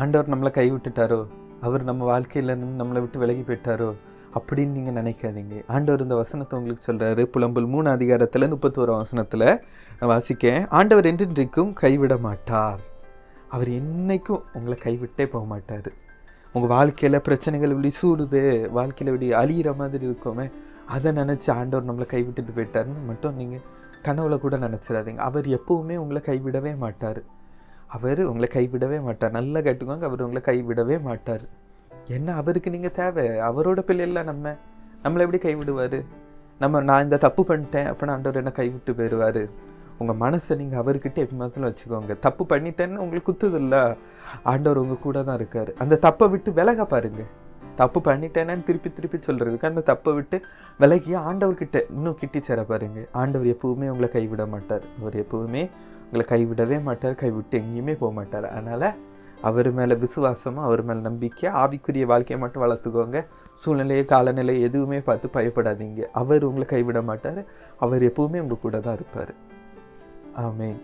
ஆண்டவர் நம்மளை கைவிட்டுட்டாரோ, அவர் நம்ம வாழ்க்கையில் நம்மளை விட்டு விலகி போயிட்டாரோ அப்படின்னு நீங்கள் நினைக்காதீங்க. ஆண்டவர் இந்த வசனத்தை உங்களுக்கு சொல்கிறாரு. புலம்பல் 3 அதிகாரத்தில் 31 வசனத்தில் நான் வாசிக்கேன். ஆண்டவர் என்றென்றைக்கும் கைவிட மாட்டார். அவர் என்னைக்கும் உங்களை கைவிட்டே போக மாட்டார். உங்கள் வாழ்க்கையில் பிரச்சனைகள் இப்படி சூடுது, வாழ்க்கையில் இப்படி அழியிற மாதிரி இருக்குமே, அதை நினச்சி ஆண்டவர் நம்மளை கைவிட்டுட்டு போயிட்டாருன்னு மட்டும் நீங்கள் கனவுல கூட நினச்சிடாதீங்க. அவர் எப்போவுமே உங்களை கைவிடவே மாட்டார். அவர் உங்களை கைவிடவே மாட்டார். நல்லா கேட்டுக்கோங்க, அவர் உங்களை கைவிடவே மாட்டார். என்ன அவருக்கு நீங்கள் தேவை. அவரோட பிள்ளைல நம்மளை எப்படி கைவிடுவார்? நான் இந்த தப்பு பண்ணிட்டேன் அப்படின்னா ஆண்டவர் என்ன கைவிட்டு போயிடுவார்? உங்கள் மனசை நீங்கள் அவர்கிட்ட எப்போ வச்சுக்கோங்க. தப்பு பண்ணிட்டேன்னு உங்களுக்கு குத்துதில்ல, ஆண்டவர் உங்கள் கூட தான் இருக்கார். அந்த தப்பை விட்டு விலக பாருங்கள். தப்பு பண்ணிட்டேன்னு திருப்பி சொல்கிறதுக்கு அந்த தப்பை விட்டு விலகி ஆண்டவர்கிட்ட இன்னும் கிட்டி சேர பாருங்க. ஆண்டவர் எப்பவுமே உங்களை கைவிட மாட்டார். அவர் எப்பவுமே உங்களை கைவிடவே மாட்டார். கைவிட்டு எங்கேயுமே போக மாட்டார். அதனால் அவர் மேலே விசுவாசமாக, அவர் மேலே நம்பிக்கை, ஆவிக்குரிய வாழ்க்கையை மட்டும் வளர்த்துக்கோங்க. சூழ்நிலையை காலநிலை எதுவுமே பார்த்து பயப்படாதீங்க. அவர் உங்களை கைவிட மாட்டார். அவர் எப்பவுமே உங்கள் கூட தான் இருப்பார். ஆமென்.